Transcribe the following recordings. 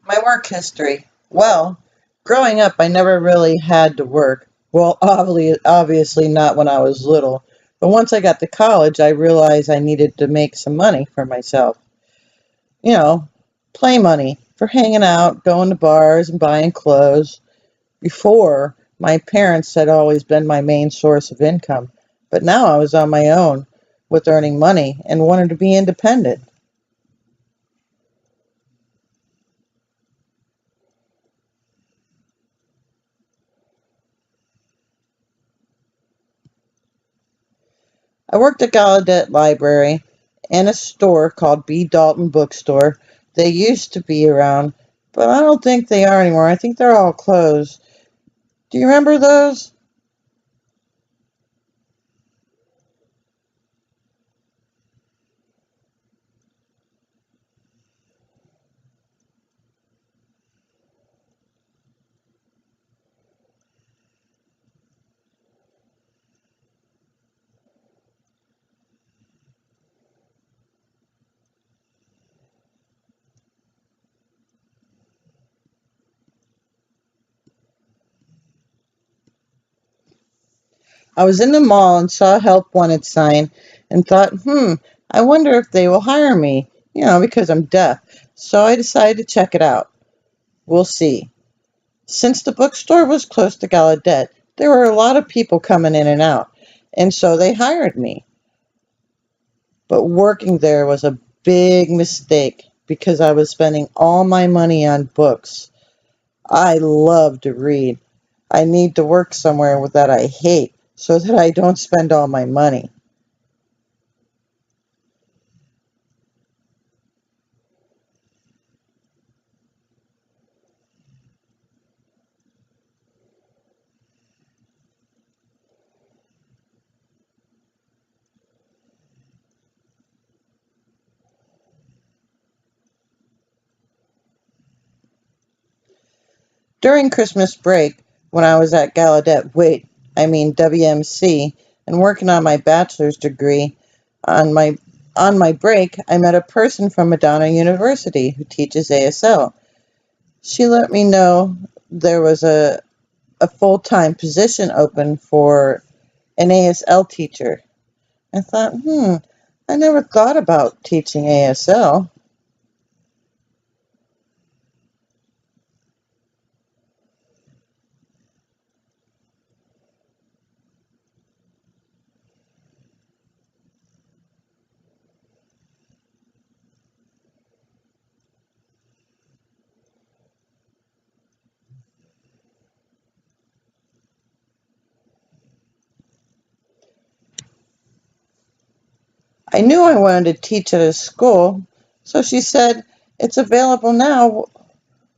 My work history. Well, growing up, I never really had to work. Well, obviously not when I was little. But once I got to college, I realized I needed to make some money for myself. You know, play money for hanging out, going to bars, and buying clothes. Before, my parents had always been my main source of income. But now I was on my own with earning money and wanted to be independent. I worked at Gallaudet Library and a store called B. Dalton Bookstore. They used to be around, but I don't think they are anymore. I think they're all closed. Do you remember those? I was in the mall and saw a help wanted sign and thought, I wonder if they will hire me, because I'm deaf. So I decided to check it out. We'll see. Since the bookstore was close to Gallaudet, there were a lot of people coming in and out, and so they hired me. But working there was a big mistake because I was spending all my money on books. I love to read. I need to work somewhere that I hate so that I don't spend all my money. During Christmas break, when I was at WMC, and working on my bachelor's degree, on my on my break, I met a person from Madonna University who teaches ASL. She let me know there was a full-time position open for an ASL teacher. I thought, I never thought about teaching ASL. I knew I wanted to teach at a school, so she said, "It's available now.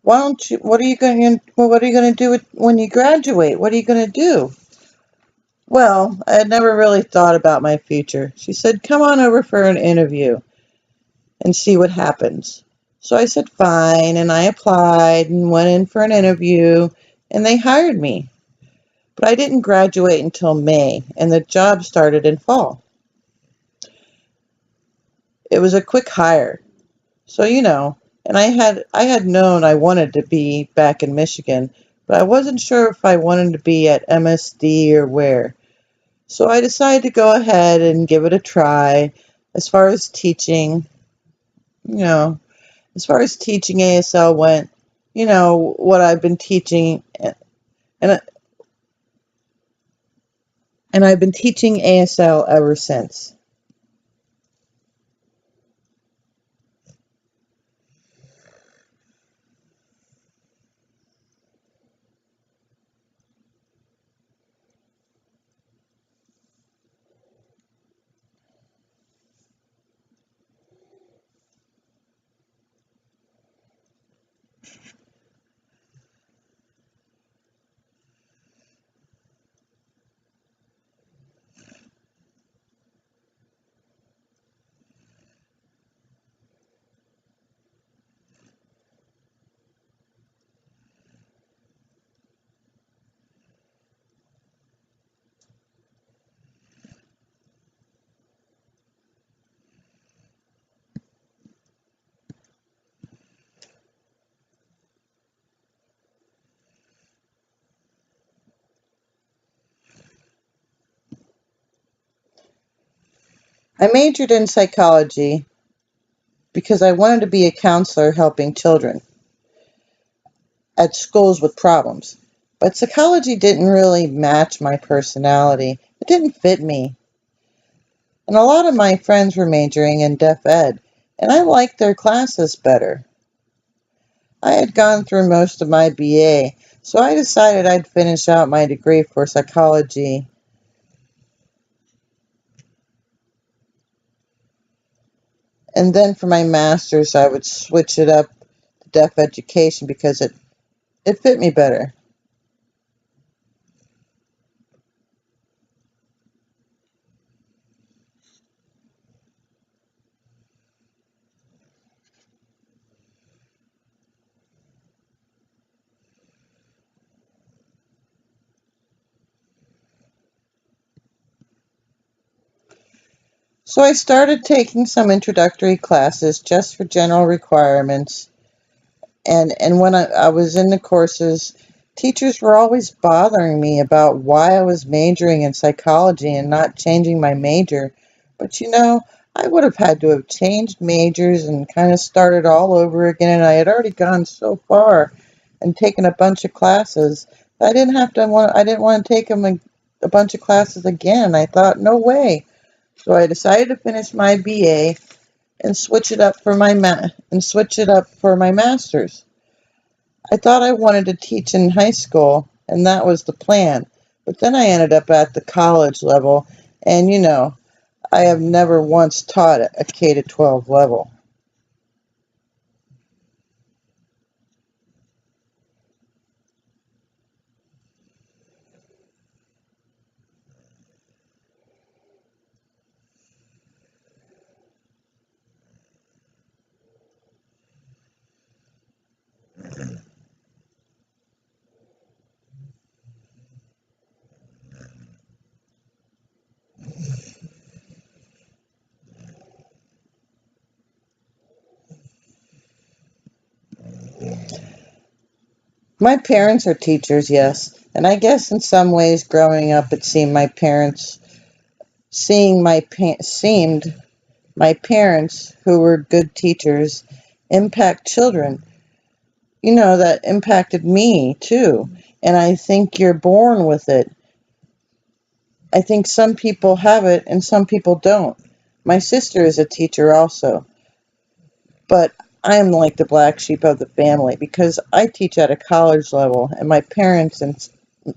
Why don't you? What are you going to do when you graduate? What are you going to do?" Well, I had never really thought about my future. She said, "Come on over for an interview and see what happens." So I said, "Fine," and I applied and went in for an interview, and they hired me. But I didn't graduate until May, and the job started in fall. It was a quick hire. So, and I had known I wanted to be back in Michigan, but I wasn't sure if I wanted to be at MSD or where. So I decided to go ahead and give it a try. As far as teaching, you know, as far as teaching ASL went, what I've been teaching, and and I've been teaching ASL ever since. I majored in psychology because I wanted to be a counselor helping children at schools with problems. But psychology didn't really match my personality. It didn't fit me. And a lot of my friends were majoring in deaf ed, and I liked their classes better. I had gone through most of my BA, so I decided I'd finish out my degree for psychology. And then for my master's, I would switch it up to deaf education because it fit me better. So I started taking some introductory classes just for general requirements. And when I was in the courses, teachers were always bothering me about why I was majoring in psychology and not changing my major. But I would have had to have changed majors and kind of started all over again. And I had already gone so far and taken a bunch of classes. I didn't want to take them a bunch of classes again. I thought, no way. So I decided to finish my BA and switch it up for my master's. I thought I wanted to teach in high school, and that was the plan. But then I ended up at the college level, and I have never once taught a K to 12 level. My parents are teachers, yes, and I guess in some ways growing up it seemed seemed my parents who were good teachers impact children. That impacted me too. And I think you're born with it. I think some people have it and some people don't. My sister is a teacher also, but I am like the black sheep of the family because I teach at a college level and my parents and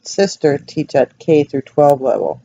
sister teach at K through 12 level.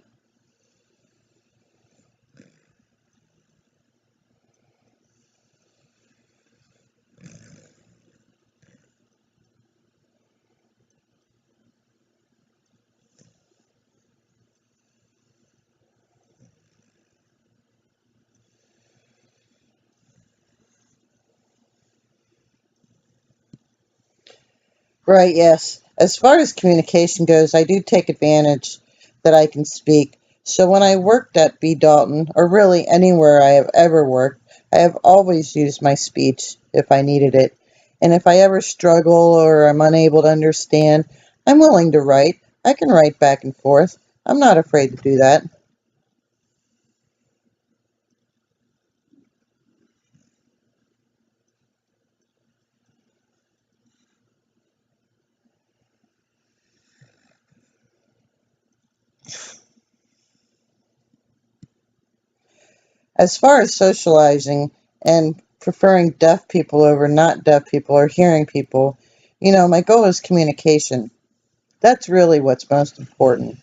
Right, yes. As far as communication goes, I do take advantage that I can speak. So when I worked at B. Dalton, or really anywhere I have ever worked, I have always used my speech if I needed it. And if I ever struggle or am unable to understand, I'm willing to write. I can write back and forth. I'm not afraid to do that. As far as socializing and preferring deaf people over not deaf people or hearing people, my goal is communication. That's really what's most important.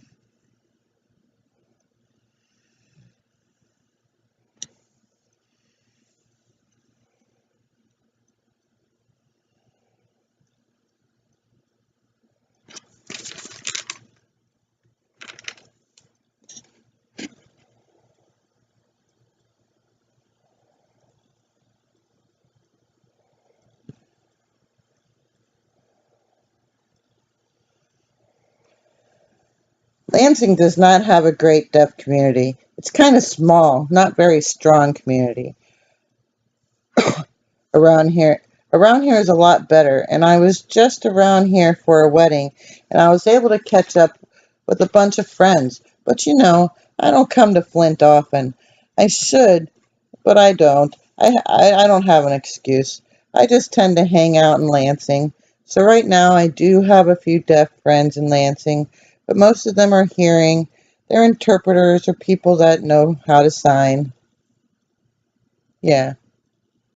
Lansing does not have a great deaf community. It's kind of small, not very strong community around here. Around here is a lot better, and I was just around here for a wedding, and I was able to catch up with a bunch of friends. But I don't come to Flint often. I should, but I don't. I don't have an excuse. I just tend to hang out in Lansing. So right now I do have a few deaf friends in Lansing, but most of them are hearing. They're interpreters or people that know how to sign. Yeah.